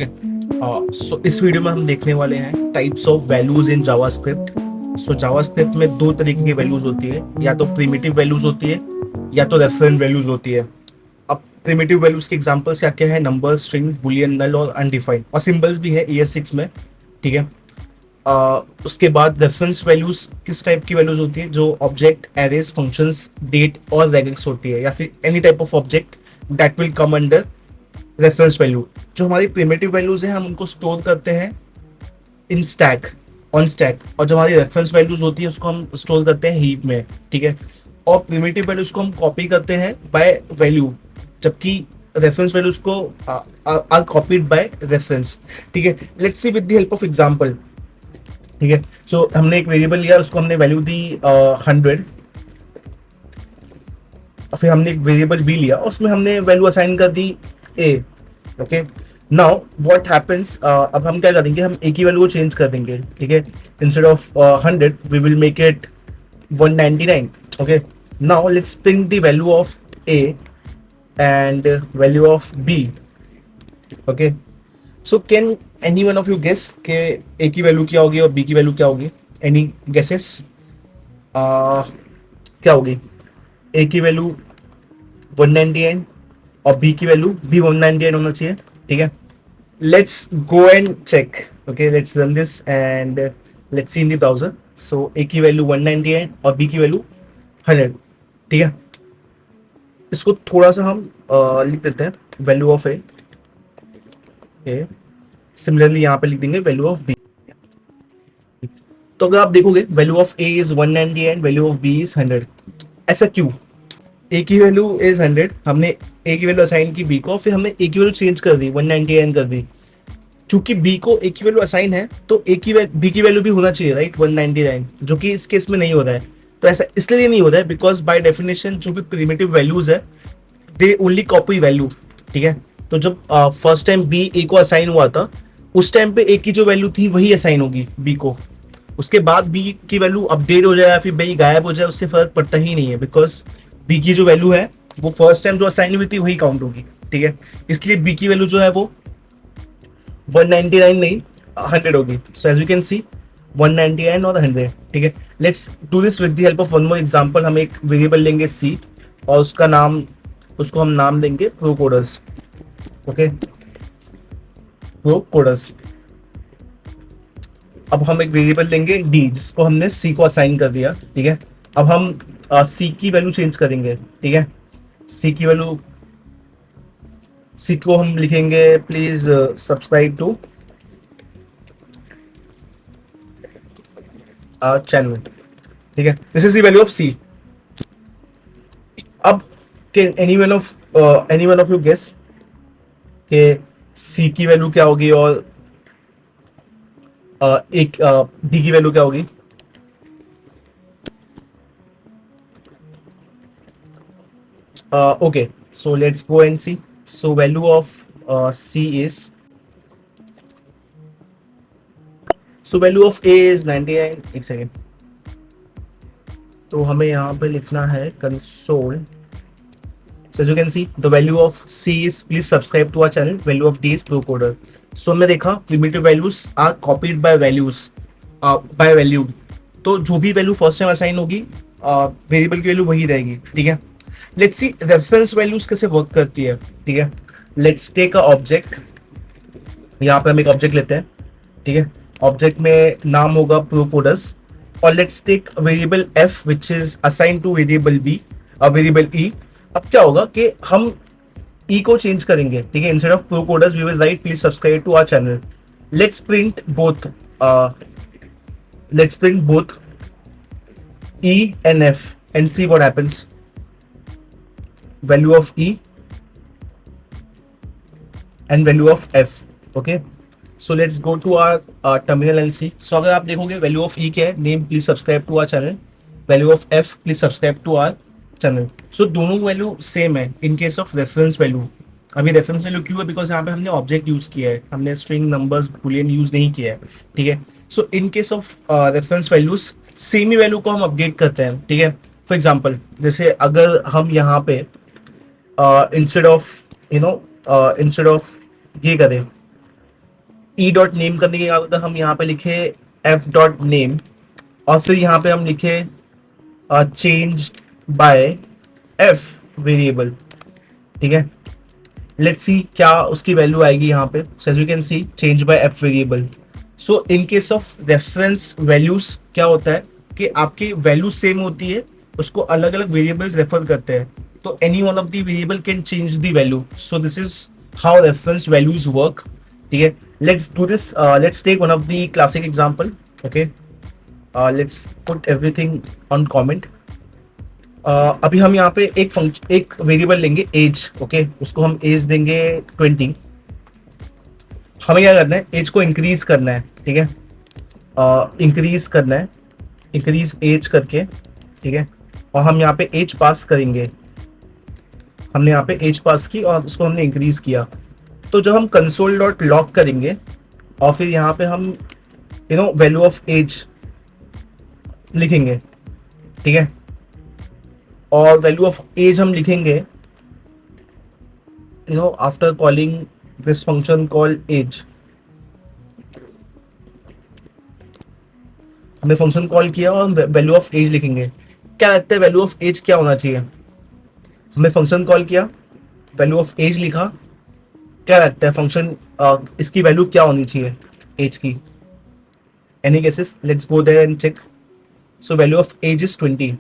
सो इस वीडियो में हम देखने वाले हैं types of values in JavaScript. So JavaScript में दो तरीके की वैल्यूज होती है, या तो प्रिमिटिव वैल्यूज होती है या तो रेफरेंस वैल्यूज होती है। अब प्रिमिटिव वैल्यूज के एग्जांपल्स क्या क्या है? नंबर, स्ट्रिंग, बुलियन, नल और अनडिफाइंड, और सिंबल्स भी है ES6 में। ठीक है। उसके बाद रेफरेंस वैल्यूज किस टाइप की वैल्यूज होती है? जो ऑब्जेक्ट, एरेज, फंक्शंस, डेट और रेगेक्स होती है, या फिर any type of object that will come under reference value. जो हमारी प्रिमिटिव वैल्यूज हैं हम उनको स्टोर करते हैं इन स्टैक, ऑन स्टैक, और जो हमारी रेफरेंस वैल्यूज होती है उसको हम स्टोर करते हैं हीप में। ठीक है। और प्रिमिटिव वैल्यूज को हम कॉपी करते हैं बाय वैल्यू, जबकि रेफरेंस वैल्यूज को आर कॉपीड बाय रेफरेंस। ठीक है। Let's C with the help of example. ठीक है। सो हमने एक वेरिएबल लिया, उसको हमने वैल्यू दी 100, और फिर हमने एक वेरिएबल बी लिया, उसमें हमने वैल्यू असाइन कर दी ए। ओके। नाउ व्हाट हैपेंस, अब हम क्या करेंगे, हम ए की वैल्यू को चेंज कर देंगे। ठीक है। Instead of 100 we will make it 199। Okay. Now let's print the value of A and value of B. Okay. So can any one of you guess के ए की वैल्यू क्या होगी और बी की वैल्यू क्या होगी? Any guesses? क्या होगी? ए की वैल्यू 199 और बी की वैल्यू भी 198 होना चाहिए। ठीक है। Let's go and check. Okay, let's run this and let's see in the browser. So a की वैल्यू 198 और बी की वैल्यू 100। ठीक है। इसको थोड़ा सा हम लिख देते हैं, वैल्यू ऑफ ए। सिमिलरली यहाँ पे लिख देंगे वैल्यू ऑफ बी। तो अगर आप देखोगे value of A is 198 and value of B is 100। ऐसा क्यों? ए की वैल्यू इज 100, हमने ए की वैल्यू असाइन की बी को, फिर हमने ए की वैल्यू चेंज कर दी 199 कर दी। चूंकि बी को ए की वैल्यू असाइन है तो ए की बी की वैल्यू भी होना चाहिए, राइट, 199, जो कि इस केस में नहीं हो रहा है। तो ऐसा इसलिए नहीं हो रहा है बिकॉज बाय डेफिनेशन जो भी प्रिमिटिव वैल्यूज है दे ओनली कॉपी वैल्यू। ठीक है। तो जब फर्स्ट टाइम बी ए को असाइन हुआ था, उस टाइम पे ए की जो वैल्यू थी वही असाइन होगी बी को। उसके बाद बी की वैल्यू अपडेट हो जाए या फिर बी गायब हो जाए, उससे फर्क पड़ता ही नहीं है, बिकॉज बी की जो वैल्यू है वो फर्स्ट टाइम जो असाइन हुई थी वही काउंट होगी। ठीक है। इसलिए बी की वैल्यू जो है वो 199 नहीं 100 होगी। So as you can see 199 और 100। ठीक है। Let's do this with the help of one more example. हम एक वेरिएबल लेंगे सी, और उसको हम नाम देंगे प्रोकोडर्स। ओके, प्रोकोडर्स। अब हम एक वेरिएबल लेंगे डी, जिसको हमने सी को असाइन कर दिया। ठीक है। अब हम सी की वैल्यू चेंज करेंगे। ठीक है। सी की वैल्यू, सी को हम लिखेंगे प्लीज सब्सक्राइब टू चैनल। ठीक है। This is the value of C. अब can any one of you guess के सी की वैल्यू क्या होगी और एक डी की वैल्यू क्या होगी? Okay, so let's go and see. So value of C is, so value of A is 99। एक सेकेंड, तो हमें यहाँ पे लिखना है console. So as you can see the value of C is, please subscribe to our channel, value of D is procoder। So हमने देखा primitive values are copied by values by value। तो जो भी वैल्यू फर्स्ट टाइम असाइन होगी variable की value वही रहेगी। ठीक है। लेट्स सी रेफरेंस वैल्यूज कैसे वर्क करती है। ठीक है। Let's take a object. यहाँ पे हम एक ऑब्जेक्ट लेते हैं। ठीक है। ऑब्जेक्ट में नाम होगा प्रोकोडस, और let's take variable F which is assign to variable B, variable E. अब क्या होगा कि हम ई को चेंज करेंगे। ठीक है। Instead of procodes we will write please subscribe to our channel. Let's print both, let's print both E and F and see what happens. Value of E and value of F. Okay. So let's go to our terminal and see. So अगर आप देखोगे value of E क्या है, name please subscribe to our channel, value of F please subscribe to our channel। So दोनों value same है in case of reference value। अभी reference value क्यों है? बिकॉज यहाँ पे हमने ऑब्जेक्ट यूज किया है, हमने स्ट्रिंग, नंबर्स, बुलियन यूज नहीं किया है। ठीक है। So in case of reference values same ही वैल्यू को हम अपडेट करते हैं। ठीक है। फॉर एग्जांपल जैसे अगर हम यहाँ पे इंस्टेड ऑफ इंस्टेड ऑफ ये करें, ई डॉट नेम करने के बाद हम यहाँ पे लिखे एफ डॉट नेम, और फिर यहाँ पे हम लिखे चेंज बाय एफ वेरिएबल, ठीक है। लेट्स सी क्या उसकी वैल्यू आएगी यहाँ पे। So as you can see change by F variable. So in case of reference values क्या होता है कि आपकी वैल्यू सेम होती है, उसको अलग अलग वेरिएबल्स रेफर करते हैं, तो any one of the variable can change the value. So this is how reference values work, ठीक है। Let's do this, let's take one of the classic example, okay. Let's put everything on comment. अभी हम यहाँ पे एक variable लेंगे as, okay, उसको हम एज देंगे 20। हमें क्या करना है, एज को इंक्रीज करना है, ठीक है, इंक्रीज करना है, इंक्रीज एज करके, ठीक है। और हम यहाँ पे एज पास करेंगे, हमने यहाँ पे एज पास की और उसको हमने इंक्रीज किया। तो जब हम कंसोल डॉट लॉग करेंगे और फिर यहाँ पे हम वैल्यू ऑफ एज लिखेंगे, ठीक है, और वैल्यू ऑफ एज हम लिखेंगे after calling this function called age. हमने फंक्शन कॉल किया और हम वैल्यू ऑफ एज लिखेंगे। क्या लगता है वैल्यू ऑफ एज क्या होना चाहिए? हमने फंक्शन कॉल किया, वैल्यू ऑफ एज लिखा, क्या लगता है फंक्शन इसकी वैल्यू क्या होनी चाहिए एज की? Any guesses? Let's go there and check. So value of age is 20।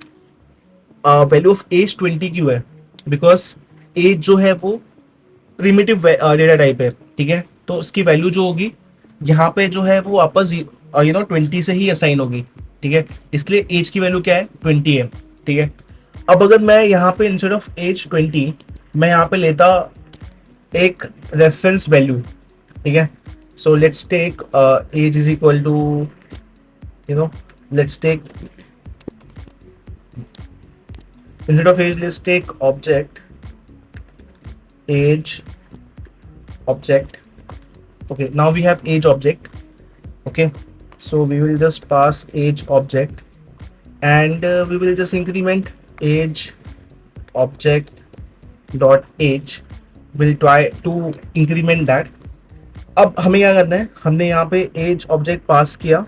Value of age 20 क्यों है? बिकॉज एज जो है वो प्रिमिटिव डेटा टाइप है, ठीक है, तो उसकी वैल्यू जो होगी यहाँ पे जो है वो वापस 20 से ही असाइन होगी, ठीक है, इसलिए एज की वैल्यू क्या है? 20 है, ठीक है। अब अगर मैं यहाँ पे इंस्टेड ऑफ एज 20 मैं यहाँ पे लेता एक रेफरेंस वैल्यू, ठीक है। So let's take age is equal to let's take instead of age let's take object age object. Okay, now we have age object, okay, so we will just pass age object and we will just increment age object dot age. We'll try to increment that. अब हमें क्या करना है, हमने यहाँ पे age object पास किया,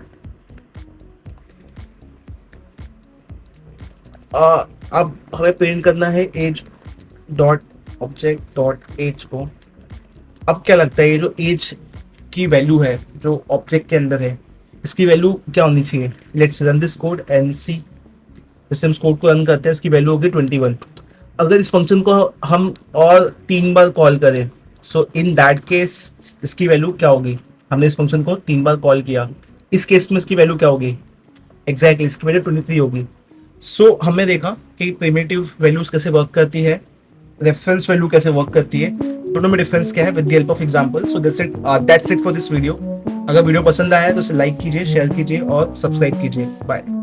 अब हमें प्रिंट करना है age dot object dot age को। अब क्या लगता है ये जो एज की वैल्यू है जो ऑब्जेक्ट के अंदर है इसकी वैल्यू क्या होनी चाहिए? Let's run this code and see. जैसे हम इस कोड को रन करते हैं इसकी वैल्यू होगी 21। अगर इस फंक्शन को हम और 3 बार कॉल करें सो इन दैट केस इसकी वैल्यू क्या होगी? हमने इस फंक्शन को 3 बार कॉल किया, इस केस में इसकी वैल्यू क्या होगी? एग्जैक्टली इसकी वैल्यू 23 होगी। सो हमने देखा कि प्रिमिटिव वैल्यूज कैसे वर्क करती है, रेफरेंस वैल्यू कैसे वर्क करती है, दोनों में डिफरेंस क्या है with the help of example. So that's it for this video. अगर वीडियो पसंद आया है तो इसे लाइक कीजिए, शेयर कीजिए और सब्सक्राइब कीजिए। बाय।